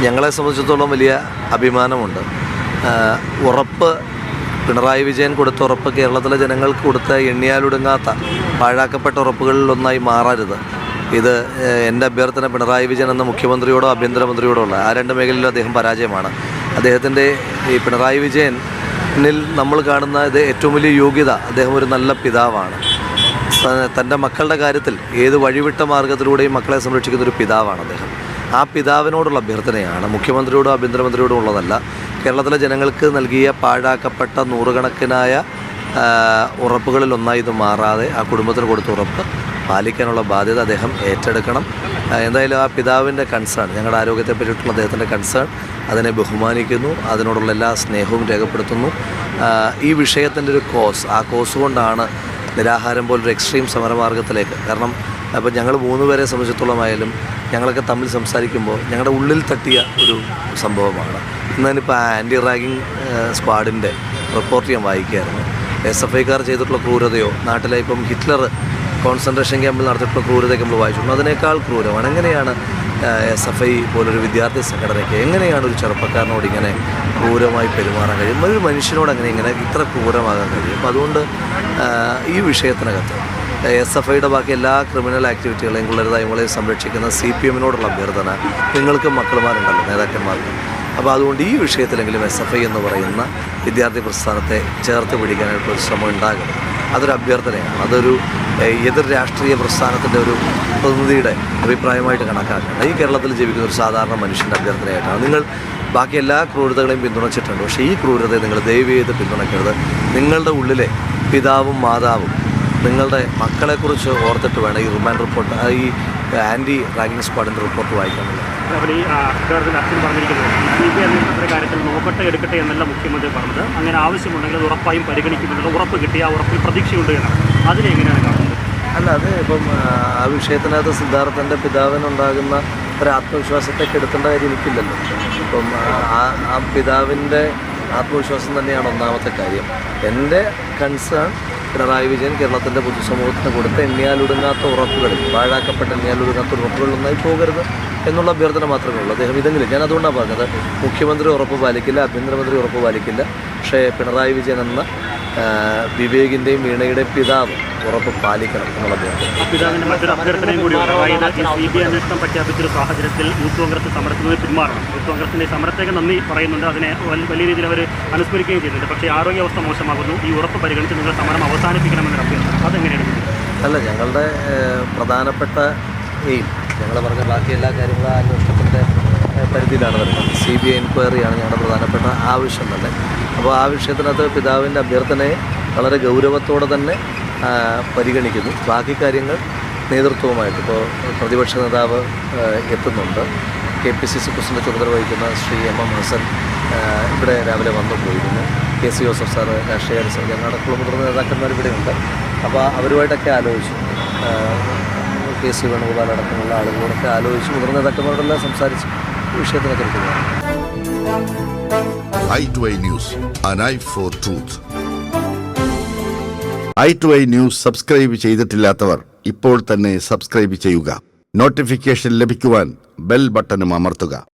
ഞങ്ങളെ സംബന്ധിച്ചിടത്തോളം വലിയ അഭിമാനമുണ്ട്. ഉറപ്പ് പിണറായി വിജയൻ കൊടുത്ത ഉറപ്പ് കേരളത്തിലെ ജനങ്ങൾക്ക് കൊടുത്ത എണ്ണിയാലൊടുങ്ങാത്ത പാഴാക്കപ്പെട്ട ഉറപ്പുകളിലൊന്നായി മാറരുത്. ഇത് എൻ്റെ അഭ്യർത്ഥന പിണറായി വിജയൻ എന്ന മുഖ്യമന്ത്രിയോടോ ആഭ്യന്തരമന്ത്രിയോടോ ഉള്ള ആ രണ്ട് മേഖലയിലും അദ്ദേഹം പരാജയമാണ്. അദ്ദേഹത്തിൻ്റെ ഈ പിണറായി വിജയനിൽ നമ്മൾ കാണുന്ന ഇത് ഏറ്റവും വലിയ യോഗ്യത, അദ്ദേഹം ഒരു നല്ല പിതാവാണ്. തൻ്റെ മക്കളുടെ കാര്യത്തിൽ ഏത് വഴിവിട്ട മാർഗത്തിലൂടെയും മക്കളെ സംരക്ഷിക്കുന്ന ഒരു പിതാവാണ് അദ്ദേഹം. ആ പിതാവിനോടുള്ള അഭ്യർത്ഥനയാണ്, മുഖ്യമന്ത്രിയോടും ആഭ്യന്തരമന്ത്രിയോടും ഉള്ളതല്ല. കേരളത്തിലെ ജനങ്ങൾക്ക് നൽകിയ പാഴാക്കപ്പെട്ട നൂറുകണക്കിനായ ഉറപ്പുകളിലൊന്നായി ഇത് മാറാതെ ആ കുടുംബത്തിന് കൊടുത്ത ഉറപ്പ് പാലിക്കാനുള്ള ബാധ്യത അദ്ദേഹം ഏറ്റെടുക്കണം. എന്തായാലും ആ പിതാവിൻ്റെ കൺസേൺ, ഞങ്ങളുടെ ആരോഗ്യത്തെ പറ്റിയിട്ടുള്ള അദ്ദേഹത്തിൻ്റെ കൺസേൺ, അതിനെ ബഹുമാനിക്കുന്നു, അതിനോടുള്ള എല്ലാ സ്നേഹവും രേഖപ്പെടുത്തുന്നു. ഈ വിഷയത്തിൻ്റെ ഒരു ആ കോസ് കൊണ്ടാണ് നിരാഹാരം പോലൊരു എക്സ്ട്രീം സമരമാർഗത്തിലേക്ക്. കാരണം അപ്പോൾ ഞങ്ങൾ 3 പേരെ സംബന്ധിച്ചിടത്തോളമായാലും ഞങ്ങളൊക്കെ തമ്മിൽ സംസാരിക്കുമ്പോൾ ഞങ്ങളുടെ ഉള്ളിൽ തട്ടിയ ഒരു സംഭവമാണ്. ഇന്നിപ്പോൾ ആൻറ്റി റാഗിങ് സ്ക്വാഡിൻ്റെ റിപ്പോർട്ട് ഞാൻ വായിക്കുകയായിരുന്നു. SFIക്കാർ ചെയ്തിട്ടുള്ള ക്രൂരതയോ നാട്ടിലെ ഇപ്പം ഹിറ്റ്ലർ കോൺസെൻട്രേഷൻ ക്യാമ്പിൽ നടത്തിയിട്ടുള്ള ക്രൂരതയൊക്കെ നമ്മൾ വായിച്ചിട്ടുണ്ട്. അതിനേക്കാൾ ക്രൂരമാണ്. എങ്ങനെയാണ് SFI പോലൊരു വിദ്യാർത്ഥി സംഘടനയ്ക്ക് എങ്ങനെയാണ് ഒരു ചെറുപ്പക്കാരനോട് ഇങ്ങനെ ക്രൂരമായി പെരുമാറാൻ കഴിയും? ഒരു മനുഷ്യനോട് ഇങ്ങനെ ഇത്ര ക്രൂരമാകാൻ കഴിയും? അപ്പോൾ അതുകൊണ്ട് ഈ വിഷയത്തിനകത്ത് SFIയുടെ ബാക്കി എല്ലാ ക്രിമിനൽ ആക്ടിവിറ്റികളെയും കൊള്ളരുതായ്മകളെയും സംരക്ഷിക്കുന്ന CPMനോടുള്ള അഭ്യർത്ഥന, നിങ്ങൾക്ക് മക്കളുമാരുണ്ടല്ലോ നേതാക്കന്മാർക്ക്. അപ്പോൾ അതുകൊണ്ട് ഈ വിഷയത്തിലെങ്കിലും SFI എന്ന് പറയുന്ന വിദ്യാർത്ഥി പ്രസ്ഥാനത്തെ ചേർത്ത് പിടിക്കാനായിട്ടൊരു ശ്രമം ഉണ്ടാകണം. അതൊരു അഭ്യർത്ഥനയാണ്. അതൊരു എതിർ രാഷ്ട്രീയ പ്രസ്ഥാനത്തിൻ്റെ ഒരു പ്രതിനിധിയുടെ അഭിപ്രായമായിട്ട് കണക്കാക്കണം. ഈ കേരളത്തിൽ ജീവിക്കുന്ന ഒരു സാധാരണ മനുഷ്യൻ്റെ അഭ്യർത്ഥനയായിട്ടാണ്. നിങ്ങൾ ബാക്കി എല്ലാ ക്രൂരതകളെയും പിന്തുണച്ചിട്ടുണ്ട്, പക്ഷേ ഈ ക്രൂരതയെ നിങ്ങൾ ദയവ് ചെയ്ത് പിന്തുണയ്ക്കരുത്. നിങ്ങളുടെ ഉള്ളിലെ പിതാവും മാതാവും നിങ്ങളുടെ മക്കളെക്കുറിച്ച് ഓർത്തിട്ട് വേണം ഈ റിമാൻഡ് റിപ്പോർട്ട്, ഈ ആൻറ്റി റാഗിങ് സ്ക്വാഡിൻ്റെ റിപ്പോർട്ട് വായിക്കാനുള്ളത്. ഈ അച്ഛൻ പറഞ്ഞിരിക്കുന്നത് കാര്യത്തിൽ നോക്കട്ടെ എടുക്കട്ടെ എന്നല്ല മുഖ്യമന്ത്രി പറഞ്ഞത്. അങ്ങനെ ആവശ്യമുണ്ടെങ്കിൽ അത് ഉറപ്പായും പരിഗണിക്കുമെന്നുള്ള ഉറപ്പ് കിട്ടി, ആ ഉറപ്പിൽ പ്രതീക്ഷയുണ്ട് എന്നാണ്. അതിനെങ്ങനെയാണ് കാണുന്നത്? അല്ല, അത് ഇപ്പം ആ വിഷയത്തിനകത്ത് സിദ്ധാർത്ഥൻ്റെ പിതാവിനുണ്ടാകുന്ന ഒരു ആത്മവിശ്വാസത്തെ കെടുത്തേണ്ട കാര്യം എനിക്കില്ലല്ലോ. ഇപ്പം ആ പിതാവിൻ്റെ ആത്മവിശ്വാസം തന്നെയാണ് ഒന്നാമത്തെ കാര്യം. എൻ്റെ കൺസേൺ പിണറായി വിജയൻ കേരളത്തിൻ്റെ പൊതുസമൂഹത്തിന് കൊടുത്ത എണ്ണിയാലൊടുങ്ങാത്ത ഉറപ്പുകളിൽ, പാഴാക്കപ്പെട്ട എണ്ണിയാലൊടുങ്ങാത്ത ഉറപ്പുകളിലൊന്നായി പോകരുത് എന്നുള്ള അഭ്യർത്ഥന മാത്രമേ ഉള്ളൂ. അദ്ദേഹം ഇതെങ്കിലും, ഞാൻ അതുകൊണ്ടാണ് പറഞ്ഞത്, മുഖ്യമന്ത്രി ഉറപ്പ് പാലിക്കില്ല, ആഭ്യന്തരമന്ത്രി ഉറപ്പ് പാലിക്കില്ല, പക്ഷേ പിണറായി വിജയൻ എന്ന വിവേകിൻ്റെയും വീണയുടെയും പിതാവ് ഉറപ്പ് പാലിക്കണം എന്നുള്ള അഭ്യർത്ഥന. പിതാവിൻ്റെ മറ്റൊരു അഭ്യർത്ഥനയും കൂടി, അതായത് CBI അന്വേഷണം പ്രഖ്യാപിച്ചൊരു സാഹചര്യത്തിൽ യൂത്ത് കോൺഗ്രസ് സമരത്തിൽ നിന്ന് പിന്മാറണം. യൂത്ത് കോൺഗ്രസിൻ്റെ സമരത്തേക്ക് നന്ദി പറയുന്നുണ്ട്, അതിനെ വലിയ രീതിയിൽ അവർ അനുസ്മരിക്കുകയും ചെയ്യുന്നുണ്ട്. പക്ഷേ ആരോഗ്യാവസ്ഥ മോശമാകുന്നു, ഈ ഉറപ്പ് പരിഗണിച്ച് നിങ്ങൾ സമരം അവസാനിപ്പിക്കണമെന്നൊരു അഭ്യർത്ഥന, അതെങ്ങനെയാണ്? അല്ല, ഞങ്ങളുടെ പ്രധാനപ്പെട്ട ഞങ്ങൾ പറഞ്ഞ ബാക്കി എല്ലാ കാര്യങ്ങളും അന്വേഷണത്തിൻ്റെ പരിധിയിലാണ് വരുന്നത്. CBI എൻക്വയറിയാണ് ഞങ്ങളുടെ പ്രധാനപ്പെട്ട ആവശ്യം തന്നെ. അപ്പോൾ ആ വിഷയത്തിനകത്ത് പിതാവിൻ്റെ അഭ്യർത്ഥനയെ വളരെ ഗൗരവത്തോടെ തന്നെ പരിഗണിക്കുന്നു. ബാക്കി കാര്യങ്ങൾ നേതൃത്വവുമായിട്ട് ഇപ്പോൾ പ്രതിപക്ഷ നേതാവ് എത്തുന്നുണ്ട്. KPCC പ്രസിഡന്റ് ചുമതല വഹിക്കുന്ന ശ്രീ MM ഹസൻ ഇവിടെ രാവിലെ വന്നു പോയിരുന്നു. KC ജോസഫ് സാറ്, രാഷ്ട്രീയ സംഘം അടക്കമുള്ള മുതിർന്ന നേതാക്കന്മാർ ഇവിടെയുണ്ട്. അപ്പോൾ അവരുമായിട്ടൊക്കെ ആലോചിച്ചു, KC വേണുഗോപാൽ അടക്കമുള്ള ആളുകളോടൊക്കെ ആലോചിച്ച് മുതിർന്ന നേതാക്കന്മാരോടെല്ലാം സംസാരിച്ച് വിഷയത്തിനെ കുറിക്കുകയാണ്. i2i News, an eye for truth. i2i News subscribe ചെയ്തിട്ടില്ലാത്തവർ ഇപ്പോൾ തന്നെ സബ്സ്ക്രൈബ് ചെയ്യുക. നോട്ടിഫിക്കേഷൻ ലഭിക്കുവാൻ ബെൽ ബട്ടണും അമർത്തുക.